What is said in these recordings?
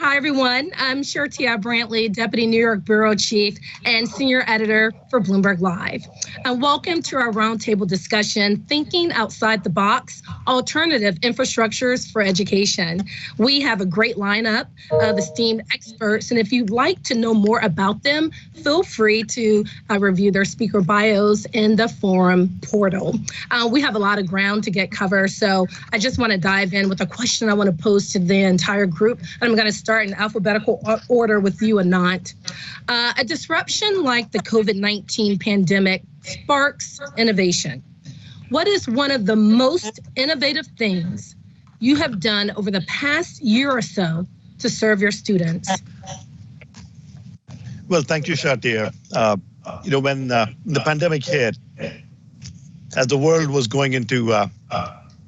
Hi, everyone. I'm Shirtia Brantley, Deputy New York Bureau Chief and Senior Editor for Bloomberg Live. And welcome to our roundtable discussion, Thinking Outside the Box, Alternative Infrastructures for Education. We have a great lineup of esteemed experts, and if you'd like to know more about them, feel free to review their speaker bios in the forum portal. We have a lot of ground to get covered, so I just want to dive in with a question I want to pose to the entire group. I'm going to start in alphabetical order with you, Anant. A disruption like the COVID-19 pandemic sparks innovation. What is one of the most innovative things you have done over the past year or so to serve your students? Well, thank you, Shatia. When the pandemic hit, as the world was going into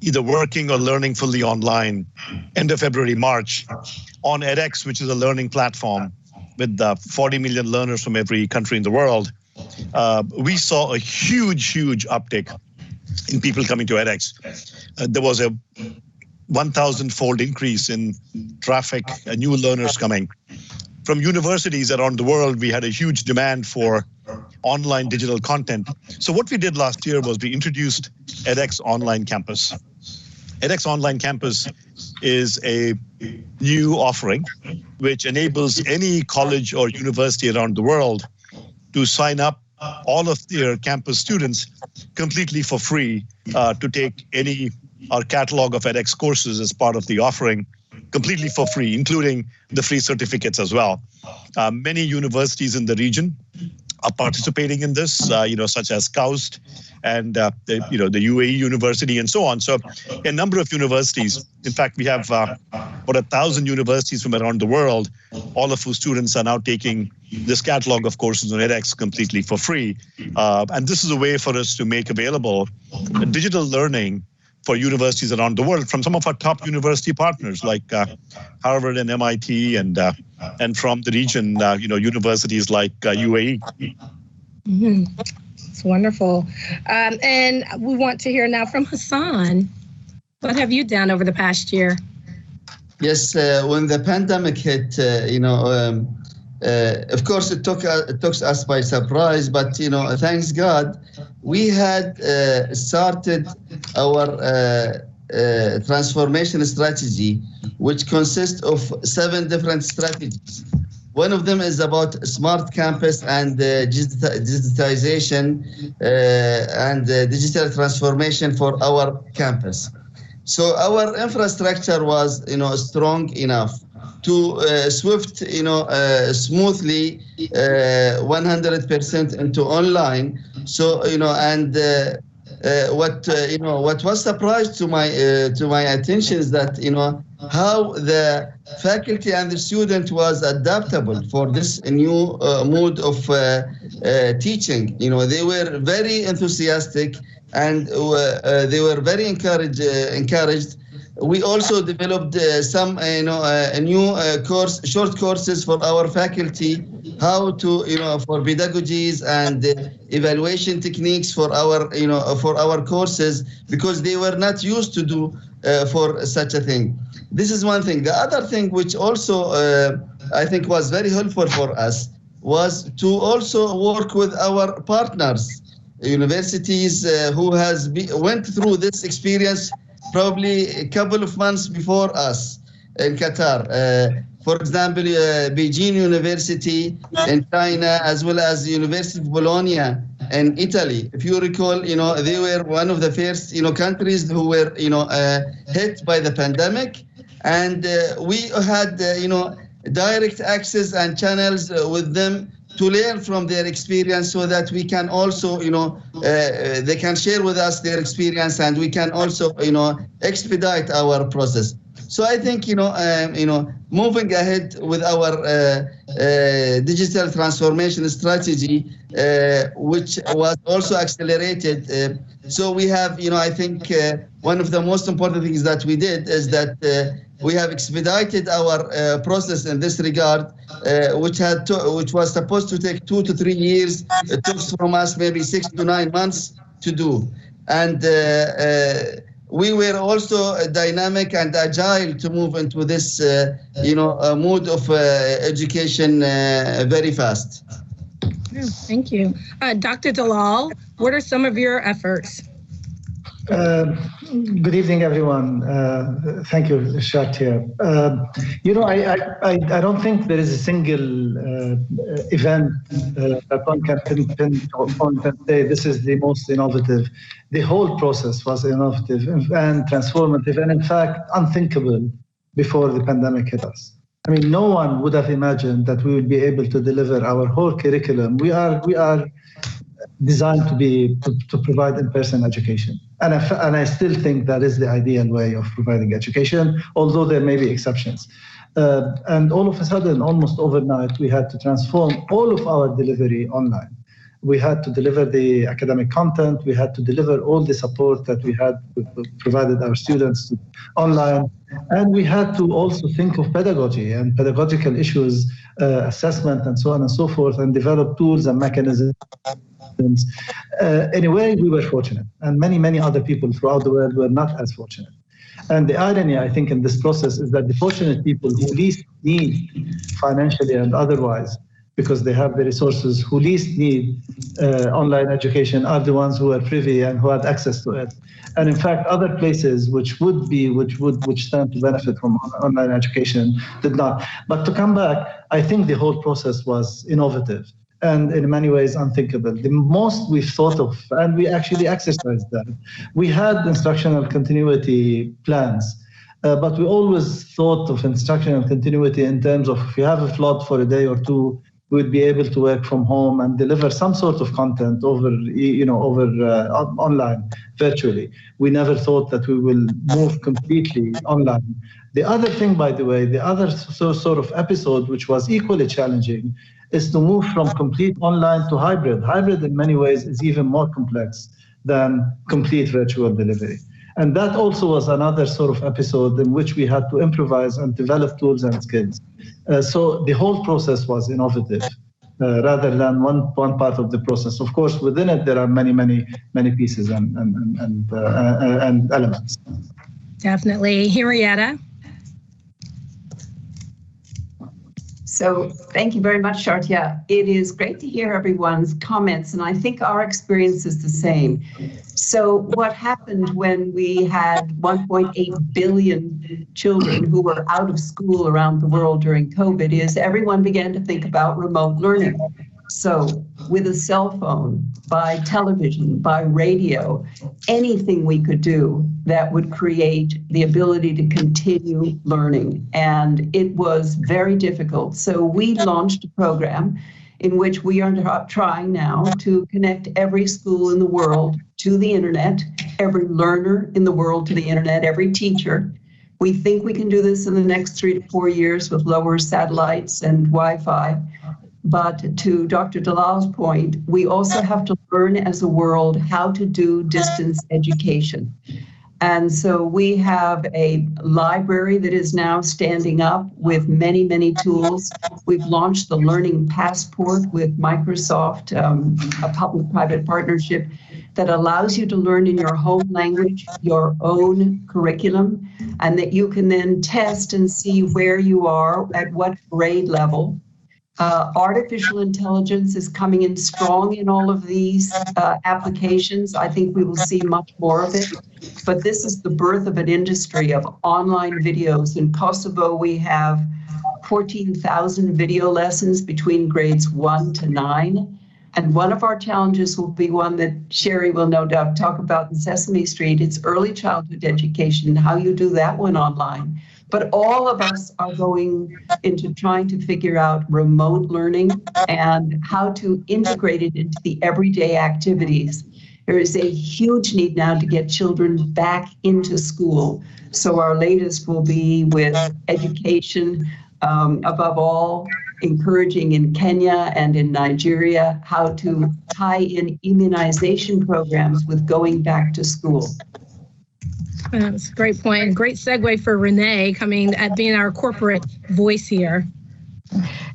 either working or learning fully online, end of February, March, on edX, which is a learning platform with 40 million learners from every country in the world, we saw a huge uptick in people coming to edX. There was a 1,000-fold increase in traffic, new learners coming. From universities around the world, we had a huge demand for online digital content. So what we did last year was we introduced EdX Online Campus. EdX Online Campus is a new offering which enables any college or university around the world to sign up all of their campus students completely for free to take our catalog of edX courses as part of the offering completely for free, including the free certificates as well. Many universities in the region are participating in this, such as KAUST and the UAE University and so on. So a number of universities, in fact, we have about 1,000 universities from around the world, all of whose students are now taking this catalog of courses on edX completely for free. And this is a way for us to make available digital learning for universities around the world from some of our top university partners like Harvard and MIT and from the region, universities like UAE. Mm-hmm. It's wonderful. And we want to hear now from Hassan. What have you done over the past year? Yes, when the pandemic hit, of course, it took us by surprise, but, thanks God, we had started our transformation strategy, which consists of 7 different strategies. One of them is about smart campus and digitization and digital transformation for our campus. So our infrastructure was, strong enough to smoothly 100% into online. So what was surprised to my attention is that how the faculty and the student was adaptable for this new mode of teaching. They were very enthusiastic and they were very encouraged. We also developed some new short courses for our faculty, how to for pedagogies and evaluation techniques for our courses, because they were not used to do for such a thing. This is one thing. The other thing which also I think was very helpful for us was to also work with our partners, universities who went through this experience probably a couple of months before us in Qatar. For example, Beijing University in China, as well as the University of Bologna in Italy. If you recall, they were one of the first, countries who were, hit by the pandemic. And we had, direct access and channels with them to learn from their experience, so that we can also, they can share with us their experience, and we can also, expedite our process. So I think, moving ahead with our digital transformation strategy, which was also accelerated. So we have, I think one of the most important things that we did is that we have expedited our process in this regard, which was supposed to take 2 to 3 years. It took from us maybe 6 to 9 months to do. And we were also dynamic and agile to move into this, mode of education very fast. Thank you. Dr. Dalal, what are some of your efforts? Good evening, everyone. Thank you, Shatia. I don't think there is a single event that one can pinpoint and say this is the most innovative. The whole process was innovative and transformative, and in fact, unthinkable before the pandemic hit us. I mean, no one would have imagined that we would be able to deliver our whole curriculum. We are designed to provide in-person education. And I still think that is the ideal way of providing education, although there may be exceptions. And all of a sudden, almost overnight, we had to transform all of our delivery online. We had to deliver the academic content. We had to deliver all the support that we had provided our students online. And we had to also think of pedagogy and pedagogical issues, assessment, and so on and so forth, and develop tools and mechanisms. Anyway, we were fortunate, and many other people throughout the world were not as fortunate. And the irony, I think, in this process is that the fortunate people who least need financially and otherwise, because they have the resources, who least need online education are the ones who are privy and who had access to it. And in fact, other places which stand to benefit from online education did not. But to come back, I think the whole process was innovative and in many ways unthinkable. The most we've thought of, and we actually exercised that. We had instructional continuity plans, but we always thought of instructional continuity in terms of if you have a flood for a day or two, we'd be able to work from home and deliver some sort of content over online, virtually. We never thought that we will move completely online. The other thing, by the way, the other sort of episode, which was equally challenging, is to move from complete online to hybrid. Hybrid, in many ways, is even more complex than complete virtual delivery. And that also was another sort of episode in which we had to improvise and develop tools and skills. So the whole process was innovative rather than one part of the process. Of course, within it, there are many pieces and elements. Definitely. Henrietta? So thank you very much, Shartia. It is great to hear everyone's comments, and I think our experience is the same. So what happened when we had 1.8 billion children who were out of school around the world during COVID is everyone began to think about remote learning. So with a cell phone, by television, by radio, anything we could do that would create the ability to continue learning. And it was very difficult. So we launched a program in which we are trying now to connect every school in the world to the internet, every learner in the world to the internet, every teacher. We think we can do this in the next 3 to 4 years with lower satellites and Wi-Fi. But to Dr. Dalal's point, we also have to learn as a world how to do distance education. And so we have a library that is now standing up with many tools. We've launched the Learning Passport with Microsoft, a public-private partnership that allows you to learn in your home language, your own curriculum, and that you can then test and see where you are at what grade level. Artificial intelligence is coming in strong in all of these applications. I think we will see much more of it. But this is the birth of an industry of online videos. In Kosovo, we have 14,000 video lessons between grades 1 to 9. And one of our challenges will be one that Sherry will no doubt talk about in Sesame Street. It's early childhood education, how you do that one online. But all of us are going into trying to figure out remote learning and how to integrate it into the everyday activities. There is a huge need now to get children back into school. So our latest will be with education, above all, encouraging in Kenya and in Nigeria how to tie in immunization programs with going back to school. That's a great point. Great segue for Renee coming at being our corporate voice here.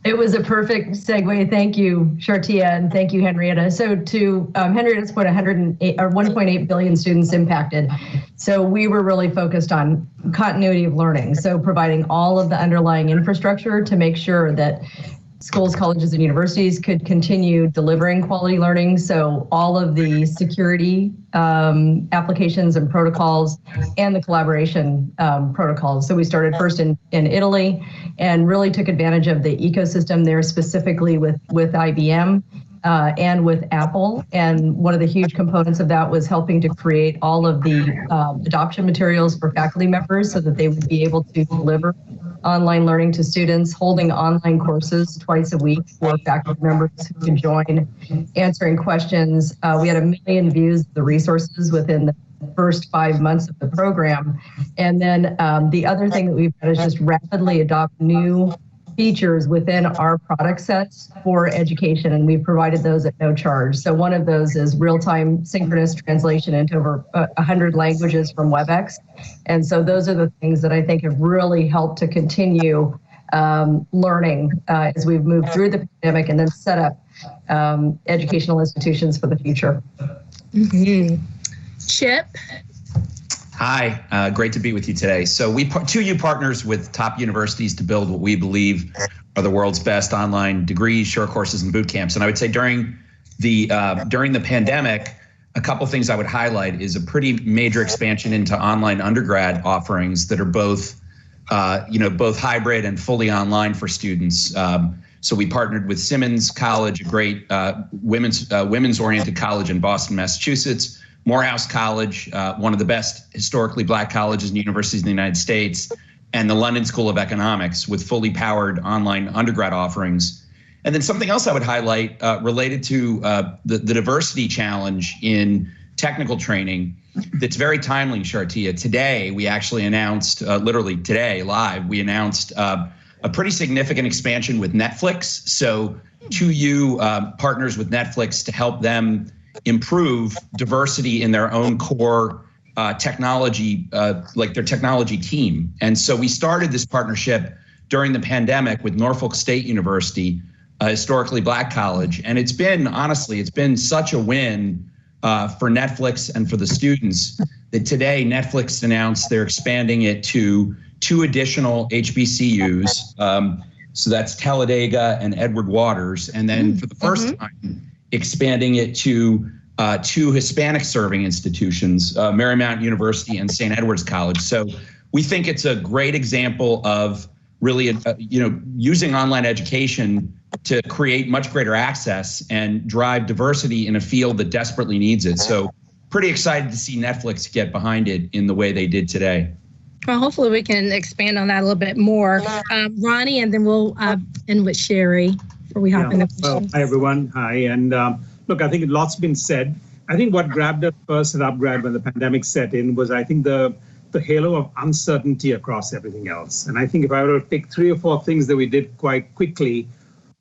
It was a perfect segue. Thank you, Shartia, and thank you, Henrietta. So to Henrietta's point, 1.8 billion students impacted. So we were really focused on continuity of learning. So providing all of the underlying infrastructure to make sure that schools, colleges, and universities could continue delivering quality learning. So all of the security applications and protocols and the collaboration protocols. So we started first in Italy and really took advantage of the ecosystem there, specifically with IBM and with Apple. And one of the huge components of that was helping to create all of the adoption materials for faculty members so that they would be able to deliver online learning to students, holding online courses twice a week for faculty members who can join, answering questions. We had 1 million views of the resources within the first 5 months of the program. And then the other thing that we've done is just rapidly adopt new features within our product sets for education, and we've provided those at no charge. So one of those is real-time synchronous translation into over 100 languages from WebEx. And so those are the things that I think have really helped to continue learning as we've moved through the pandemic and then set up educational institutions for the future. Mm-hmm. Chip? Hi, great to be with you today. So 2U partners with top universities to build what we believe are the world's best online degrees, short courses, and boot camps. And I would say during the pandemic, a couple things I would highlight is a pretty major expansion into online undergrad offerings that are both hybrid and fully online for students. So we partnered with Simmons College, a great women's-oriented college in Boston, Massachusetts. Morehouse College, one of the best historically Black colleges and universities in the United States, and the London School of Economics with fully powered online undergrad offerings. And then something else I would highlight related to the diversity challenge in technical training that's very timely, Shartia. Today, we actually announced, literally today, live, we announced a pretty significant expansion with Netflix. So 2U partners with Netflix to help them improve diversity in their own core technology, like their technology team. And so we started this partnership during the pandemic with Norfolk State University, a historically Black college. And it's been such a win for Netflix and for the students that today Netflix announced they're expanding it to 2 additional HBCUs. So that's Talladega and Edward Waters. And then for the first time, expanding it to 2 Hispanic serving institutions, Marymount University and St. Edward's College. So we think it's a great example of really, using online education to create much greater access and drive diversity in a field that desperately needs it. So pretty excited to see Netflix get behind it in the way they did today. Well, hopefully we can expand on that a little bit more. Ronnie, and then we'll end with Sherry before we hop into questions. Hi, everyone. Hi. And look, I think lots been said. I think what grabbed us first at Upgrad when the pandemic set in was, I think, the halo of uncertainty across everything else. And I think if I were to pick 3 or 4 things that we did quite quickly,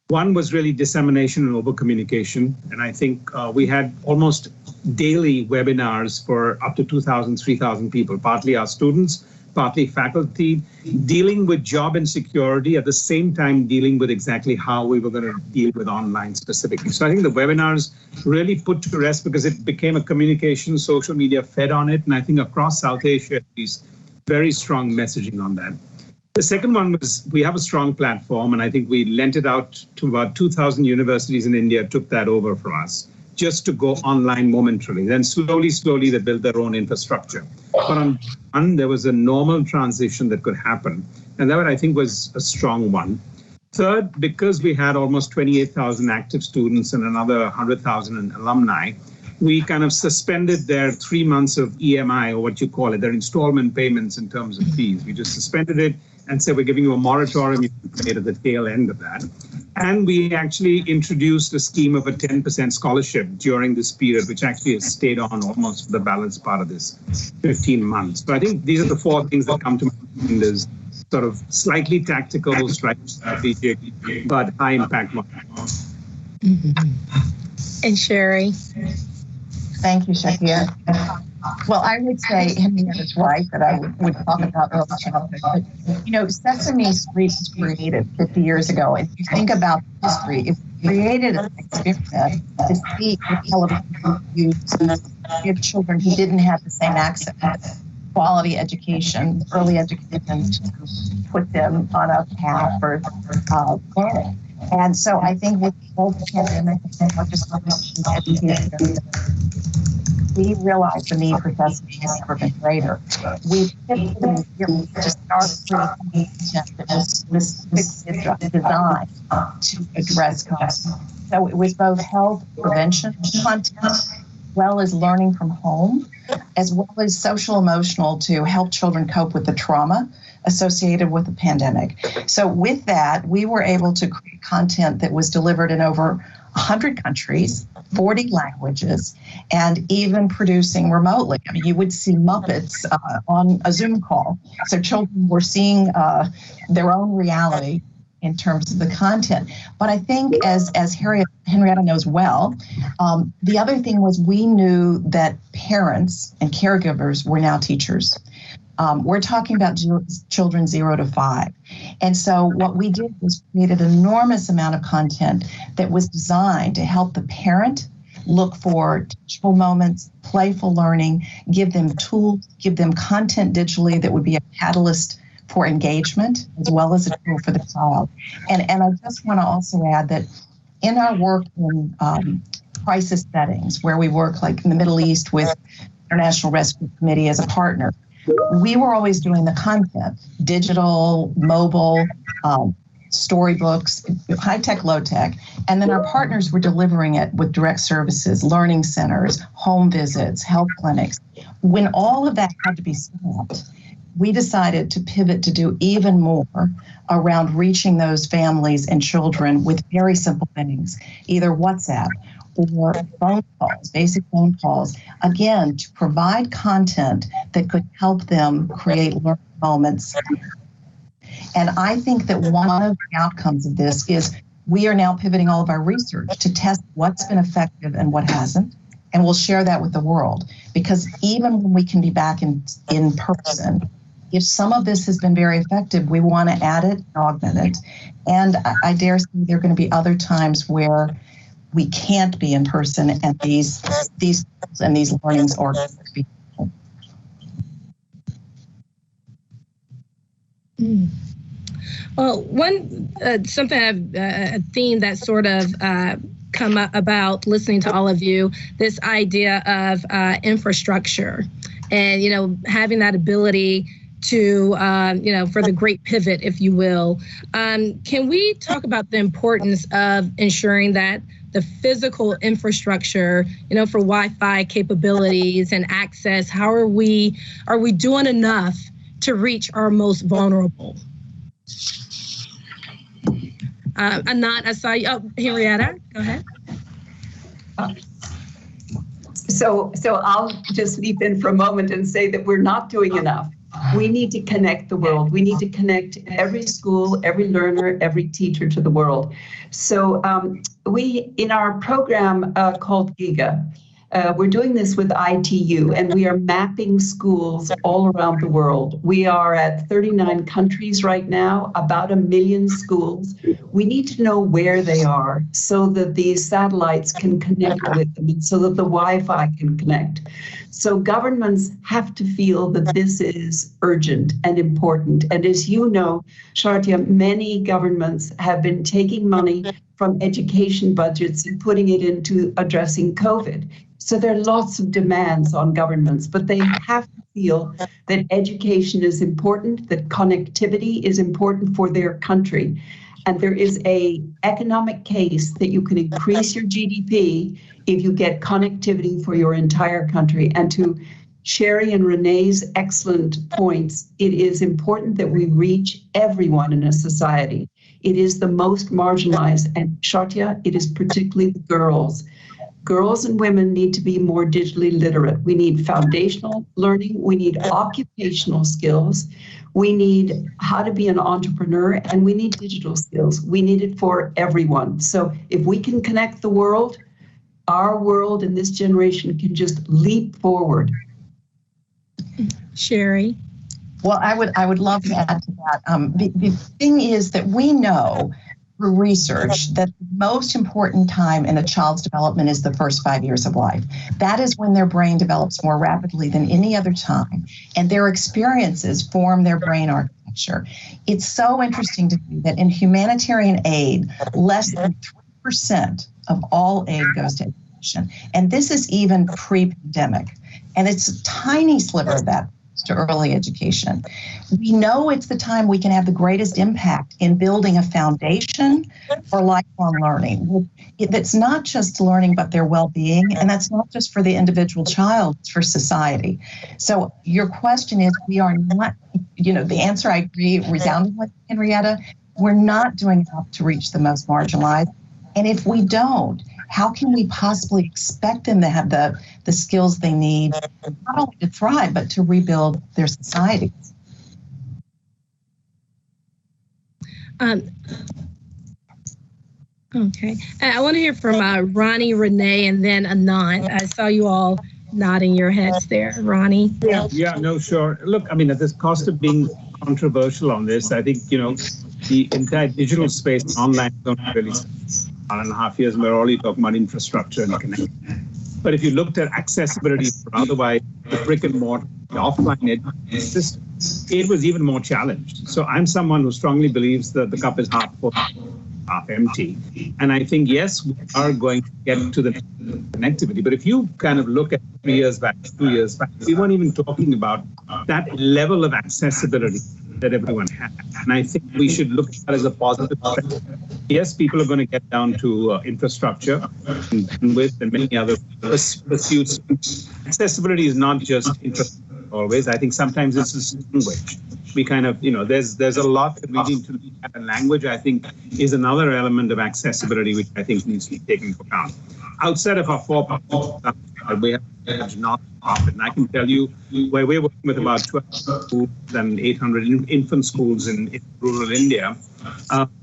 one was really dissemination and over-communication. And I think we had almost daily webinars for up to 2,000, 3,000 people, partly our students, partly faculty, dealing with job insecurity, at the same time dealing with exactly how we were going to deal with online specifically. So I think the webinars really put to rest because it became a communication, social media fed on it. And I think across South Asia, there's very strong messaging on that. The second one was we have a strong platform, and I think we lent it out to about 2,000 universities in India, took that over for us, just to go online momentarily. Then slowly, they built their own infrastructure. But there was a normal transition that could happen. And that, I think, was a strong one. Third, because we had almost 28,000 active students and another 100,000 alumni, we kind of suspended their 3 months of EMI, or what you call it, their installment payments in terms of fees. We just suspended it and said, we're giving you a moratorium, you can pay it at the tail end of that. And we actually introduced a scheme of a 10% scholarship during this period, which actually has stayed on almost for the balance part of this 15 months. So I think these are the 4 things that come to mind as sort of slightly tactical, slightly strategic, but high impact ones. And Sherry? Thank you, Shakir. Well, I would say Henrietta's right that I would talk about early childhood. But, Sesame Street was created 50 years ago. And if you think about history, it created an experience to see the television used we have children who didn't have the same access to quality education, early education, to put them on a path for learning. And so I think with the whole pandemic and legislation, education, we realized the need for Sesame has never been greater. We pivoted to start creating content that was specifically designed to address COVID. So it was both health prevention content, as well as learning from home, as well as social emotional to help children cope with the trauma associated with the pandemic. So with that, we were able to create content that was delivered in over 100 countries, 40 languages, and even producing remotely. I mean, you would see Muppets on a Zoom call. So children were seeing their own reality in terms of the content. But I think as Henrietta knows well, the other thing was we knew that parents and caregivers were now teachers. We're talking about children 0 to 5. And so what we did was created an enormous amount of content that was designed to help the parent look for teachable moments, playful learning, give them tools, give them content digitally that would be a catalyst for engagement as well as a tool for the child. And I just want to also add that in our work in crisis settings, where we work like in the Middle East with International Rescue Committee as a partner, we were always doing the content, digital, mobile, storybooks, high-tech, low-tech, and then our partners were delivering it with direct services, learning centers, home visits, health clinics. When all of that had to be stopped, we decided to pivot to do even more around reaching those families and children with very simple things, either WhatsApp or phone calls, basic phone calls, again, to provide content that could help them create learning moments. And I think that one of the outcomes of this is we are now pivoting all of our research to test what's been effective and what hasn't, and we'll share that with the world. Because even when we can be back in person, if some of this has been very effective, we want to add it and augment it. And I dare say there are going to be other times where we can't be in person, and these and these learnings are going to be. Well, a theme that sort of come up about listening to all of you, this idea of infrastructure, and having that ability to for the great pivot, if you will. Can we talk about the importance of ensuring that the physical infrastructure, for Wi-Fi capabilities and access, are we doing enough to reach our most vulnerable? Anat, I saw you. Oh, Henrietta, go ahead. So I'll just leap in for a moment and say that we're not doing enough. We need to connect the world. We need to connect every school, every learner, every teacher to the world. So we, in our program called GIGA, we're doing this with ITU, and we are mapping schools all around the world. We are at 39 countries right now, about 1 million schools. We need to know where they are so that these satellites can connect with them, so that the Wi-Fi can connect. So governments have to feel that this is urgent and important. And as you know, Shartia, many governments have been taking money from education budgets and putting it into addressing COVID. So there are lots of demands on governments, but they have to feel that education is important, that connectivity is important for their country. And there is an economic case that you can increase your GDP if you get connectivity for your entire country. And to Sherry and Renee's excellent points, it is important that we reach everyone in a society. It is the most marginalized, and Shartia, it is particularly the girls. Girls and women need to be more digitally literate. We need foundational learning. We need occupational skills. We need how to be an entrepreneur, and we need digital skills. We need it for everyone. So if we can connect the world, our world in this generation can just leap forward. Sherry? Well, I would love to add to that. The thing is that we know through research that the most important time in a child's development is the first 5 years of life. That is when their brain develops more rapidly than any other time, and their experiences form their brain architecture. It's so interesting to me that in humanitarian aid, less than 3% of all aid goes to education. And this is even pre-pandemic. And it's a tiny sliver of that to early education. We know it's the time we can have the greatest impact in building a foundation for lifelong learning. That's not just learning, but their well-being, and that's not just for the individual child, it's for society. So your question is, we are not, the answer, I agree resoundingly, Henrietta, we're not doing enough to reach the most marginalized. And if we don't, how can we possibly expect them to have the skills they need, not only to thrive, but to rebuild their societies? Okay. I want to hear from Ronnie, Renee, and then Anand. I saw you all nodding your heads there. Ronnie? Yeah, no, sure. Look, I mean, at this cost of being controversial on this, I think, the entire digital space online don't really 1.5 years, we're already talking about infrastructure and connectivity. But if you looked at accessibility for otherwise the brick and mortar, the offline ed system, it was even more challenged. So I'm someone who strongly believes that the cup is half full, half empty. And I think, yes, we are going to get to the connectivity. But if you kind of look at 3 years back, 2 years back, we weren't even talking about that level of accessibility that everyone had. And I think we should look at that as a positive trend. Yes, people are going to get down to infrastructure and with and many other pursuits. Accessibility is not just infrastructure always. I think sometimes it's a language. We kind of, there's a lot that we need to look at. And language, I think, is another element of accessibility, which I think needs to be taken into account. Outside of our we have not often. I can tell you where we're working with about 12 schools and 800 infant schools in rural India.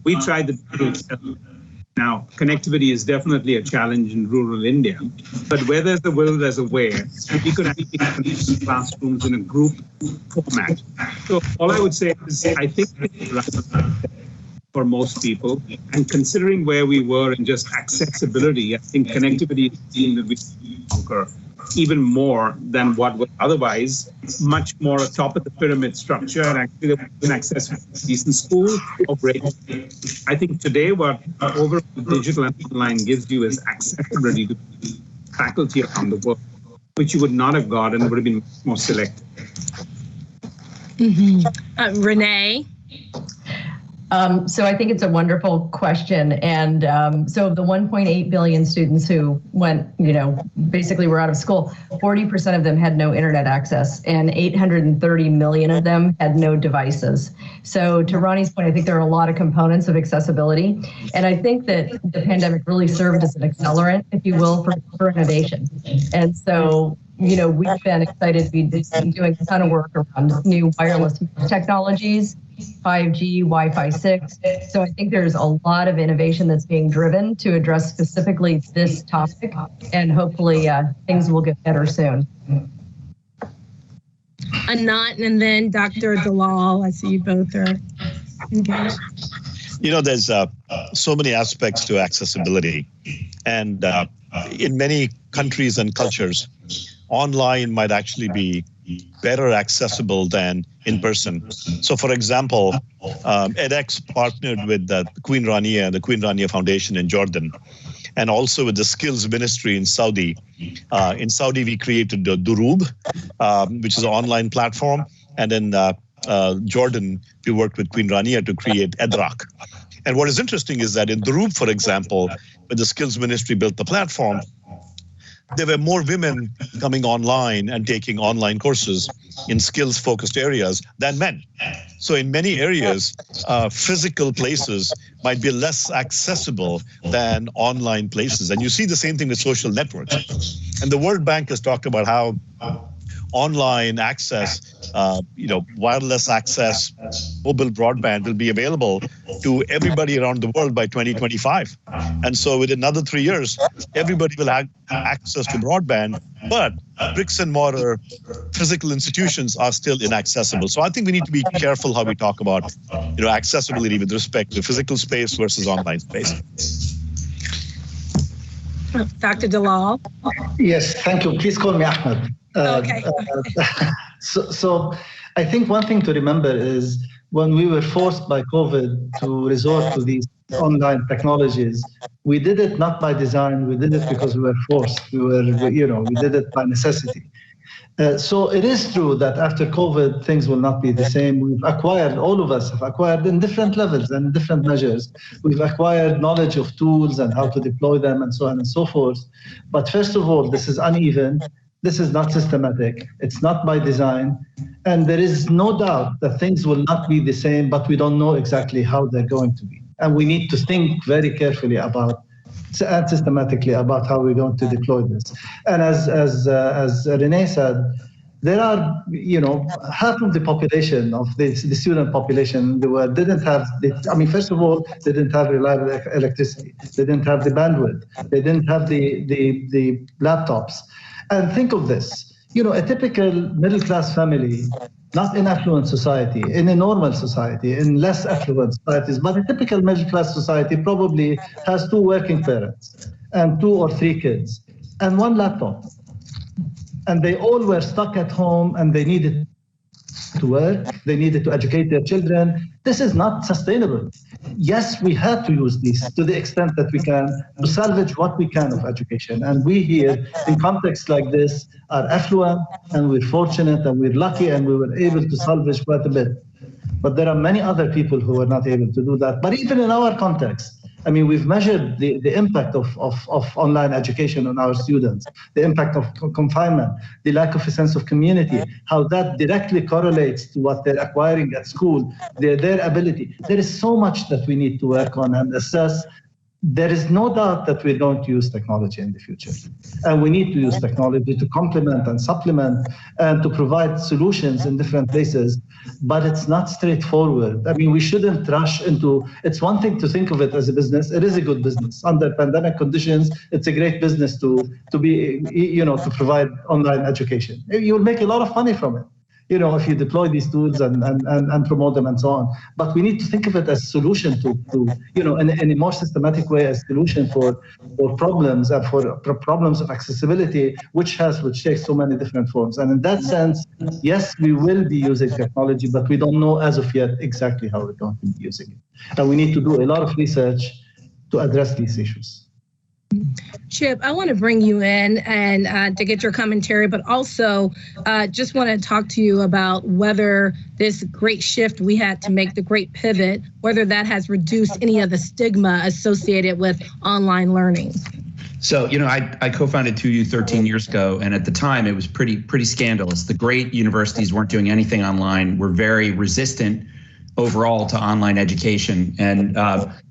We tried the now, connectivity is definitely a challenge in rural India, but where there's a will, there's a way. And we could actually connect classrooms in a group format. So all I would say is, I think for most people, and considering where we were in just accessibility, I think connectivity is seen that we conquer even more than what was otherwise much more atop of the pyramid structure, and actually we can access decent school or great. I think today what overall digital and online gives you is accessibility to faculty around the world, which you would not have got and would have been more selective. Mm-hmm. Renee? So I think it's a wonderful question. And so of the 1.8 billion students who went, basically were out of school, 40% of them had no internet access and 830 million of them had no devices. So to Ronnie's point, I think there are a lot of components of accessibility. And I think that the pandemic really served as an accelerant, if you will, for innovation. And so we've been excited to be doing a ton of work around new wireless technologies, 5G, Wi-Fi 6. So I think there's a lot of innovation that's being driven to address specifically this topic, and hopefully things will get better soon. Anant, and then Dr. Dalal. I see you both are engaged. There's so many aspects to accessibility, and in many countries and cultures, online might actually be better accessible than in person. So, for example, EdX partnered with the Queen Rania and the Queen Rania Foundation in Jordan, and also with the Skills Ministry in Saudi. In Saudi, we created the Durub, which is an online platform, and in Jordan, we worked with Queen Rania to create EdRAC. And what is interesting is that in Durub, for example, when the Skills Ministry built the platform, there were more women coming online and taking online courses in skills-focused areas than men. So in many areas, physical places might be less accessible than online places. And you see the same thing with social networks. And the World Bank has talked about how online access, wireless access, mobile broadband will be available to everybody around the world by 2025. And so within another 3 years, everybody will have access to broadband, but bricks and mortar physical institutions are still inaccessible. So I think we need to be careful how we talk about, accessibility with respect to physical space versus online space. Dr. Dalal. Yes, thank you. Please call me Ahmed. Okay. So I think one thing to remember is when we were forced by COVID to resort to these online technologies, we did it not by design, we did it because we were forced. We did it by necessity. So it is true that after COVID, things will not be the same. We've acquired, all of us have acquired in different levels and different measures. We've acquired knowledge of tools and how to deploy them and so on and so forth. But first of all, this is uneven. This is not systematic. It's not by design. And there is no doubt that things will not be the same, but we don't know exactly how they're going to be. And we need to think very carefully about and systematically about how we're going to deploy this. And as Renee said, there are, half of the population of the student population in the world didn't have, first of all, they didn't have reliable electricity. They didn't have the bandwidth. They didn't have the laptops. And think of this, a typical middle-class family, not in affluent society, in a normal society, in less affluent societies, but a typical middle-class society probably has 2 working parents and 2 or 3 kids and 1 laptop. And they all were stuck at home and they needed to work, they needed to educate their children. This is not sustainable. Yes, we have to use these to the extent that we can to salvage what we can of education. And we here, in contexts like this, are affluent and we're fortunate and we're lucky and we were able to salvage quite a bit. But there are many other people who were not able to do that. But even in our context, we've measured the impact of online education on our students, the impact of confinement, the lack of a sense of community, how that directly correlates to what they're acquiring at school, their ability. There is so much that we need to work on and assess. There is no doubt that we're going to use technology in the future. And we need to use technology to complement and supplement and to provide solutions in different places. But it's not straightforward. We shouldn't rush into, it's one thing to think of it as a business. It is a good business. Under pandemic conditions, it's a great business to to provide online education. You'll make a lot of money from it, if you deploy these tools and promote them and so on. But we need to think of it as a solution to in a more systematic way, as a solution for problems and for problems of accessibility, which takes so many different forms. And in that sense, yes, we will be using technology, but we don't know as of yet exactly how we're going to be using it. And we need to do a lot of research to address these issues. Chip, I want to bring you in and to get your commentary, but also just want to talk to you about whether this great shift we had to make, the great pivot, whether that has reduced any of the stigma associated with online learning. So, I co-founded 2U 13 years ago, and at the time it was pretty scandalous. The great universities weren't doing anything online, were very resistant overall to online education, and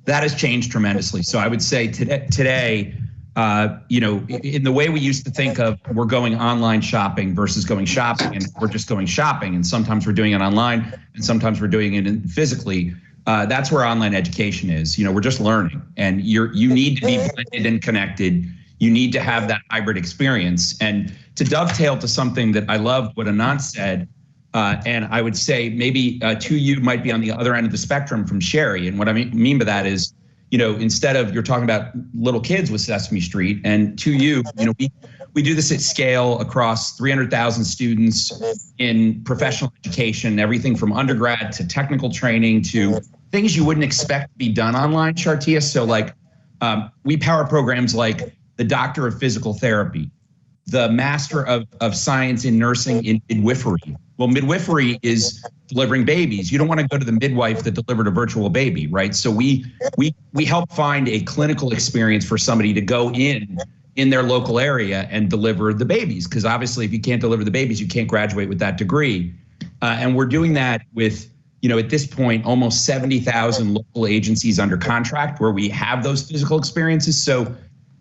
that has changed tremendously. So I would say today, in the way we used to think of we're going online shopping versus going shopping, and we're just going shopping, and sometimes we're doing it online, and sometimes we're doing it physically. That's where online education is. We're just learning, and you need to be blended and connected. You need to have that hybrid experience. And to dovetail to something that I loved what Anant said. And I would say maybe 2U might be on the other end of the spectrum from Sherry. And what I mean by that is, instead of you're talking about little kids with Sesame Street, and 2U, we do this at scale across 300,000 students in professional education, everything from undergrad to technical training to things you wouldn't expect to be done online, Shartia. So we power programs like the Doctor of Physical Therapy, the Master of Science in Nursing in Midwifery. Well, midwifery is delivering babies. You don't want to go to the midwife that delivered a virtual baby, right? So we help find a clinical experience for somebody to go in their local area and deliver the babies. Because obviously, if you can't deliver the babies, you can't graduate with that degree. And we're doing that with, at this point, almost 70,000 local agencies under contract where we have those physical experiences. So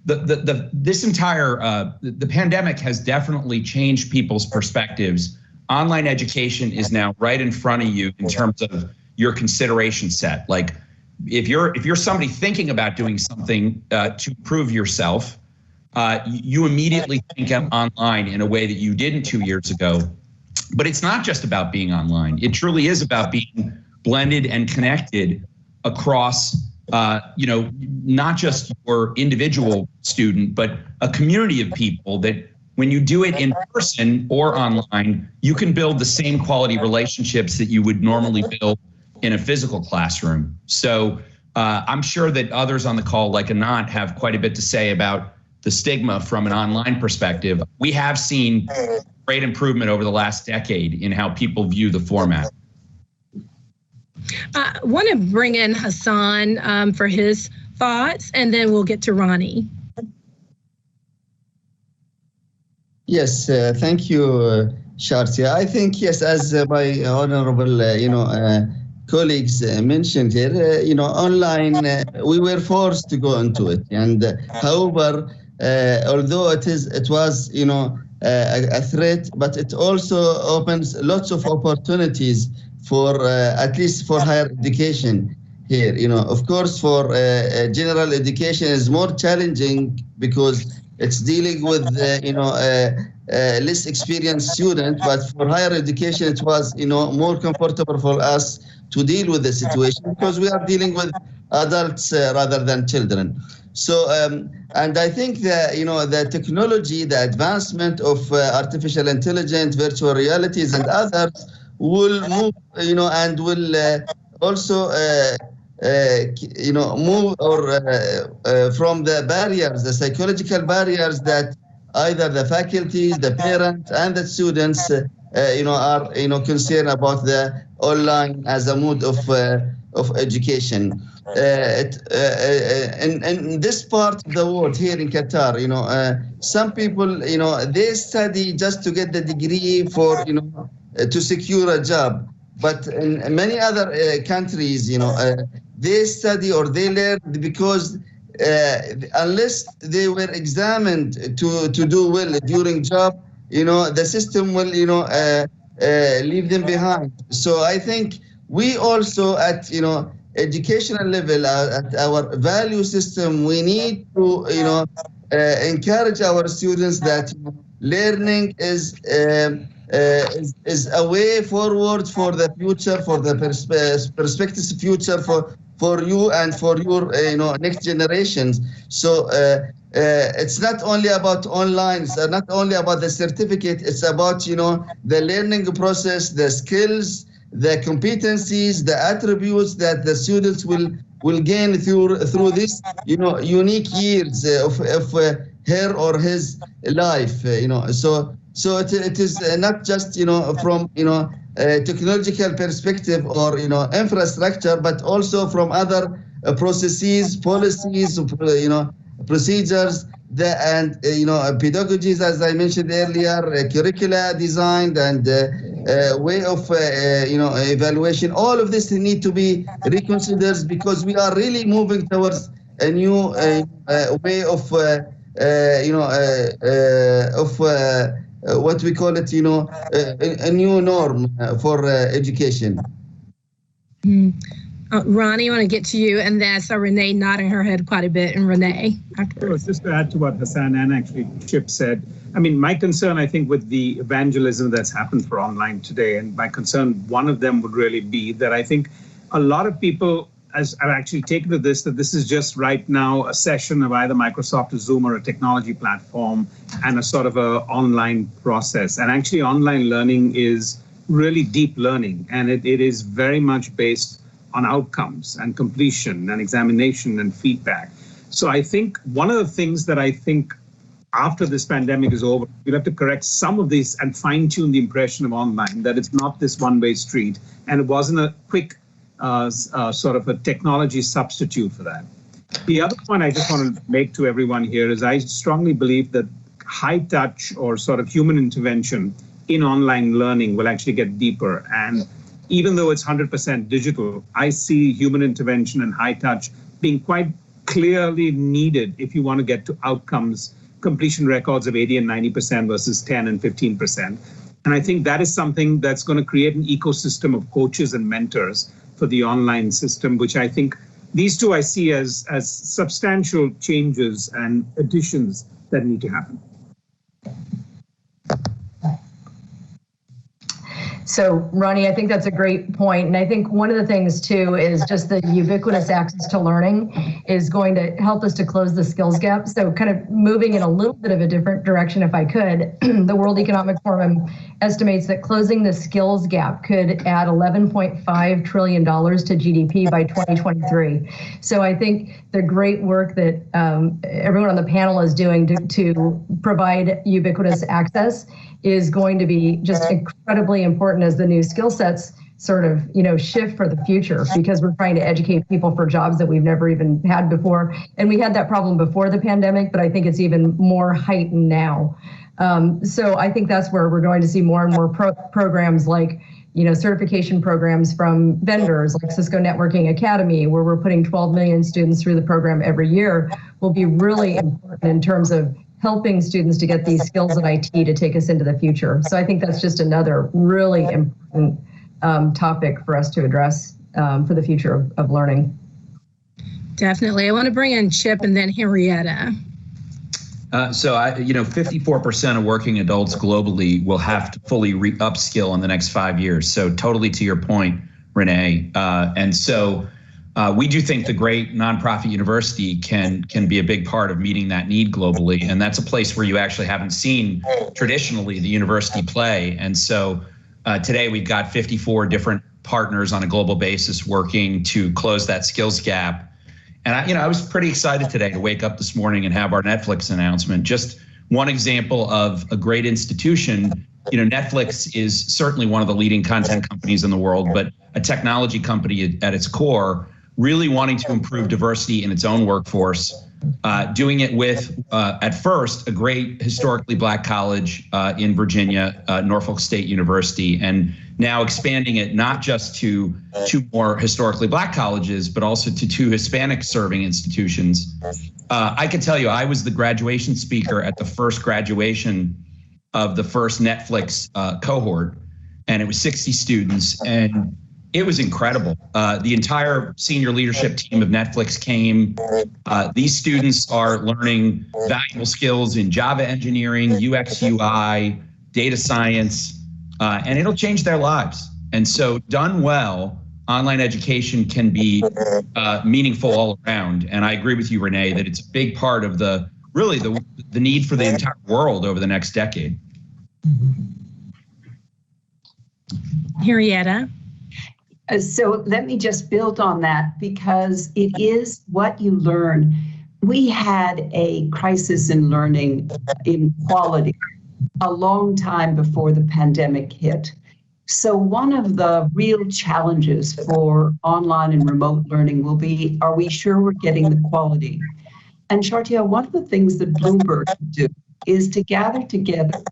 this entire the pandemic has definitely changed people's perspectives. Online education is now right in front of you in terms of your consideration set. Like if you're somebody thinking about doing something to prove yourself, you immediately think of online in a way that you didn't 2 years ago. But it's not just about being online. It truly is about being blended and connected across, not just your individual student, but a community of people that when you do it in person or online, you can build the same quality relationships that you would normally build in a physical classroom. So I'm sure that others on the call, like Anant, have quite a bit to say about the stigma from an online perspective. We have seen great improvement over the last decade in how people view the format. I want to bring in Hassan for his thoughts, and then we'll get to Ronnie. Yes, thank you, Shartia. I think, yes, as my honorable, colleagues mentioned here, online, we were forced to go into it. And however, although it was, a threat, but it also opens lots of opportunities for at least for higher education here. Of course, for general education is more challenging because it's dealing with less experienced students, but for higher education it was more comfortable for us to deal with the situation because we are dealing with adults rather than children. So and I think that the technology, the advancement of artificial intelligence, virtual realities, and others will move and will also move from the barriers, the psychological barriers that either the faculty, the parents, and the students are concerned about the online as a mode of education. In this part of the world here in Qatar, some people they study just to get the degree for to secure a job, but in many other countries, they study or they learn because unless they were examined to do well during job, the system will leave them behind. So I think we also at educational level, at our value system, we need to encourage our students that learning is a way forward for the future, for the perspective future for you and for your next generations. So it's not only about online, it's not only about the certificate, it's about the learning process, the skills, the competencies, the attributes that the students will gain through this unique years of her or his life. So it is not just from technological perspective or infrastructure, but also from other processes, policies, procedures, and pedagogies, as I mentioned earlier, curricula designed and way of evaluation. All of this need to be reconsidered because we are really moving towards a new way of what we call it, a new norm for education. Ronnie, I want to get to you, and then I saw Renee nodding her head quite a bit, and Renee afterwards. Just to add to what Hassan and actually Chip said, I mean, my concern, I think, with the evangelism that's happened for online today, and my concern, one of them would really be that I think a lot of people have actually taken to this, that this is just right now a session of either Microsoft or Zoom or a technology platform and a sort of a online process. And actually online learning is really deep learning, and it is very much based on outcomes and completion and examination and feedback. So I think one of the things that I think after this pandemic is over, we'll have to correct some of this and fine tune the impression of online, that it's not this one-way street, and it wasn't a quick sort of a technology substitute for that. The other point I just want to make to everyone here is I strongly believe that high touch or sort of human intervention in online learning will actually get deeper. And even though it's 100% digital, I see human intervention and high touch being quite clearly needed if you want to get to outcomes, completion records of 80 and 90% versus 10 and 15%. And I think that is something that's going to create an ecosystem of coaches and mentors for the online system, which I think these two I see as substantial changes and additions that need to happen. So, Ronnie, I think that's a great point. And I think one of the things, too, is just the ubiquitous access to learning is going to help us to close the skills gap. So kind of moving in a little bit of a different direction, if I could, the World Economic Forum estimates that closing the skills gap could add $11.5 trillion to GDP by 2023. So I think the great work that everyone on the panel is doing to provide ubiquitous access is going to be just incredibly important as the new skill sets sort of, shift for the future, because we're trying to educate people for jobs that we've never even had before. And we had that problem before the pandemic, but I think it's even more heightened now. So I think that's where we're going to see more and more programs like, certification programs from vendors like Cisco Networking Academy, where we're putting 12 million students through the program every year, will be really important in terms of helping students to get these skills in IT to take us into the future. So I think that's just another really important topic for us to address for the future of learning. Definitely. I want to bring in Chip and then Henrietta. So 54% of working adults globally will have to fully upskill in the next 5 years. So totally to your point, Renee. And so we do think the great nonprofit university can be a big part of meeting that need globally. And that's a place where you actually haven't seen traditionally the university play. And so today we've got 54 different partners on a global basis working to close that skills gap. And I was pretty excited today to wake up this morning and have our Netflix announcement. Just one example of a great institution. Netflix is certainly one of the leading content companies in the world, but a technology company at its core, really wanting to improve diversity in its own workforce, doing it with, at first, a great historically Black college in Virginia, Norfolk State University, and now expanding it not just to 2 more historically Black colleges, but also to 2 Hispanic serving institutions. I can tell you, I was the graduation speaker at the first graduation of the first Netflix cohort, and it was 60 students, and it was incredible. The entire senior leadership team of Netflix came. These students are learning valuable skills in Java engineering, UX, UI, data science, and it'll change their lives. And so done well, online education can be meaningful all around. And I agree with you, Renee, that it's a big part of the need for the entire world over the next decade. Henrietta. So let me just build on that, because it is what you learn. We had a crisis in learning in quality a long time before the pandemic hit. So one of the real challenges for online and remote learning will be, are we sure we're getting the quality? And Shartia, one of the things that Bloomberg will do is to gather together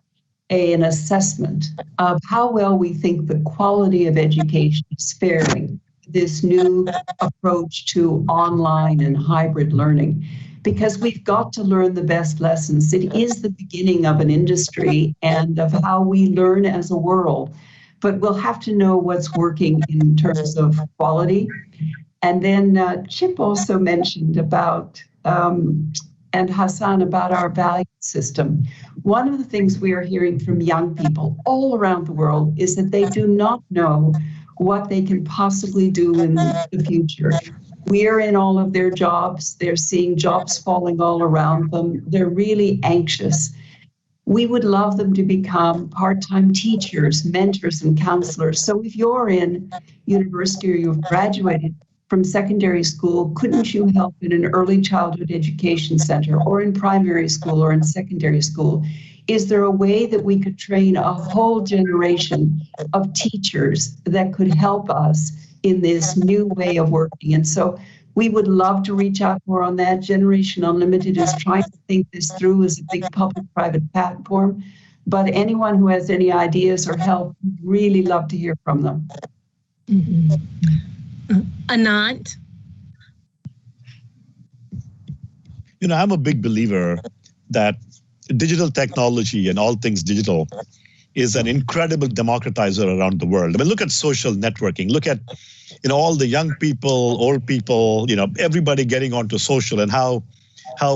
an assessment of how well we think the quality of education is faring, this new approach to online and hybrid learning, because we've got to learn the best lessons. It is the beginning of an industry and of how we learn as a world, but we'll have to know what's working in terms of quality. And then Chip also mentioned about and Hassan, about our value system. One of the things we are hearing from young people all around the world is that they do not know what they can possibly do in the future. We are in all of their jobs. They're seeing jobs falling all around them. They're really anxious. We would love them to become part-time teachers, mentors, and counselors. So if you're in university or you've graduated from secondary school, couldn't you help in an early childhood education center or in primary school or in secondary school? Is there a way that we could train a whole generation of teachers that could help us in this new way of working? And so we would love to reach out more on that. Generation Unlimited is trying to think this through as a big public-private platform. But anyone who has any ideas or help, we'd really love to hear from them. Mm-hmm. Anant? I'm a big believer that digital technology and all things digital is an incredible democratizer around the world. I mean, look at social networking. Look at, all the young people, old people, everybody getting onto social, and how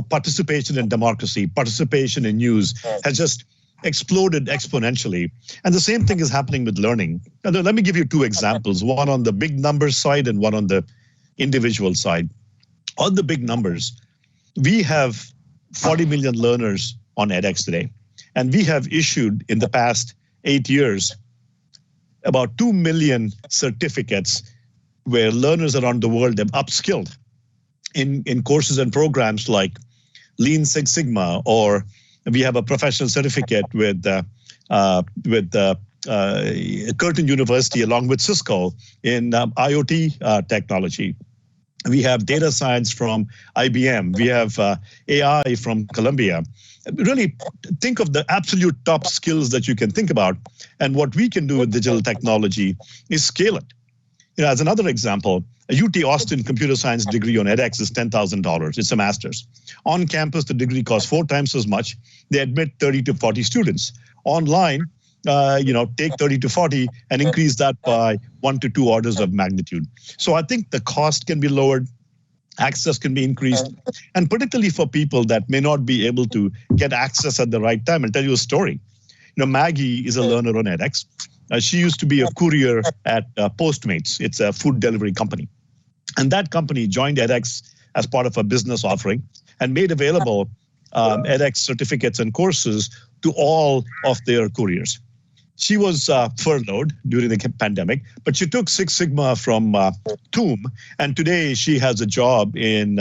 participation in democracy, participation in news has just exploded exponentially. And the same thing is happening with learning. And let me give you two examples, one on the big numbers side and one on the individual side. On the big numbers, we have 40 million learners on edX today. And we have issued in the past 8 years about 2 million certificates where learners around the world have upskilled in courses and programs like Lean Six Sigma, or we have a professional certificate with Curtin University along with Cisco in IoT technology. We have data science from IBM. We have AI from Columbia. Really think of the absolute top skills that you can think about. And what we can do with digital technology is scale it. As another example, a UT Austin computer science degree on edX is $10,000. It's a master's. On campus, the degree costs 4 times as much. They admit 30 to 40 students. Online, take 30 to 40 and increase that by 1 to 2 orders of magnitude. So I think the cost can be lowered, access can be increased, and particularly for people that may not be able to get access at the right time. I'll tell you a story. Maggie is a learner on edX. She used to be a courier at Postmates. It's a food delivery company. And that company joined edX as part of a business offering and made available edX certificates and courses to all of their couriers. She was furloughed during the pandemic, but she took Six Sigma from TUM, and today she has a job in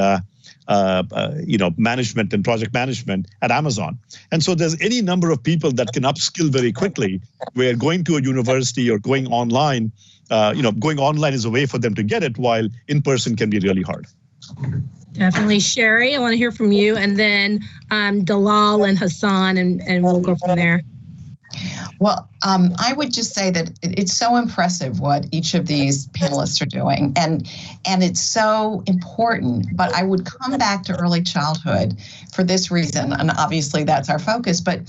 management and project management at Amazon. And so there's any number of people that can upskill very quickly, where going to a university or going online, going online is a way for them to get it, while in person can be really hard. Definitely. Sherry, I want to hear from you, and then Dalal and Hassan, and we'll go from there. Well, I would just say that it's so impressive what each of these panelists are doing, and it's so important. But I would come back to early childhood for this reason, and obviously that's our focus. But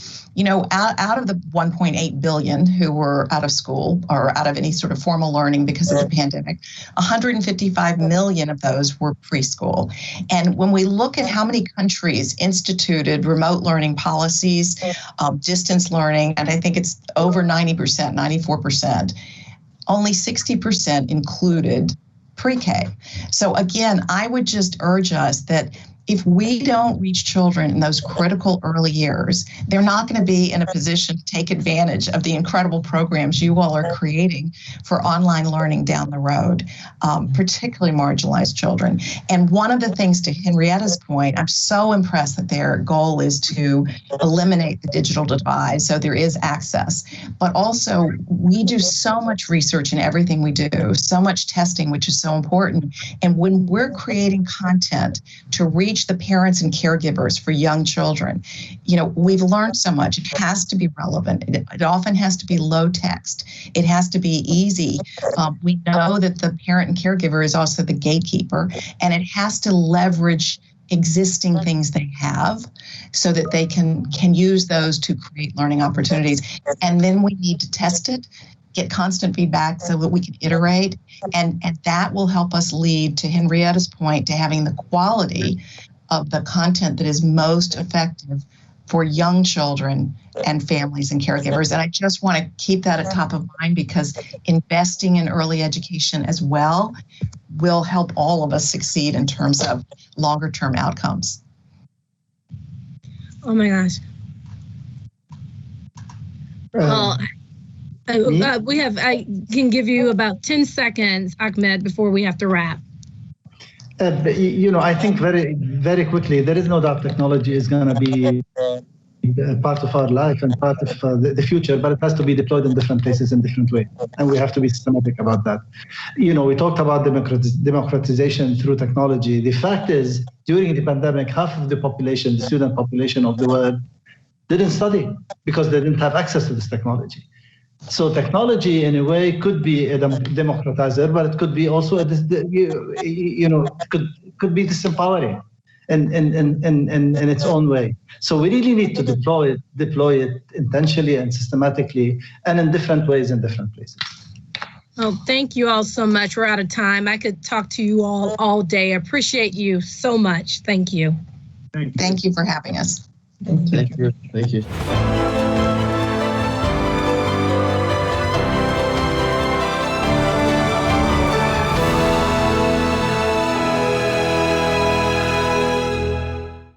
out of the 1.8 billion who were out of school or out of any sort of formal learning because of the pandemic, 155 million of those were preschool. And when we look at how many countries instituted remote learning policies, distance learning, and I think it's over 90%, 94%, only 60% included pre-K. So again, I would just urge us that if we don't reach children in those critical early years, they're not going to be in a position to take advantage of the incredible programs you all are creating for online learning down the road, particularly marginalized children. And one of the things, to Henrietta's point, I'm so impressed that their goal is to eliminate the digital divide, so there is access. But also, we do so much research in everything we do, so much testing, which is so important. And when we're creating content to reach the parents and caregivers for young children, we've learned so much. It has to be relevant. It often has to be low text. It has to be easy. We know that the parent and caregiver is also the gatekeeper, and it has to leverage existing things they have so that they can use those to create learning opportunities. And then we need to test it, get constant feedback so that we can iterate, and that will help us lead, to Henrietta's point, to having the quality of the content that is most effective for young children and families and caregivers. And I just want to keep that at top of mind, because investing in early education as well will help all of us succeed in terms of longer term outcomes. Oh my gosh. Well, I can give you about 10 seconds, Ahmed, before we have to wrap. I think very, very quickly, there is no doubt technology is going to be part of our life and part of the future, but it has to be deployed in different places in different ways. And we have to be systematic about that. We talked about democratization through technology. The fact is, during the pandemic, half of the population, the student population of the world, didn't study because they didn't have access to this technology. So technology, in a way, could be a democratizer, but it could be also, could be disempowering. in its own way. So we really need to deploy it intentionally and systematically and in different ways in different places. Oh, thank you all so much. We're out of time. I could talk to you all day. I appreciate you so much. Thank you. Thank you for having us. Thank you. Thank you.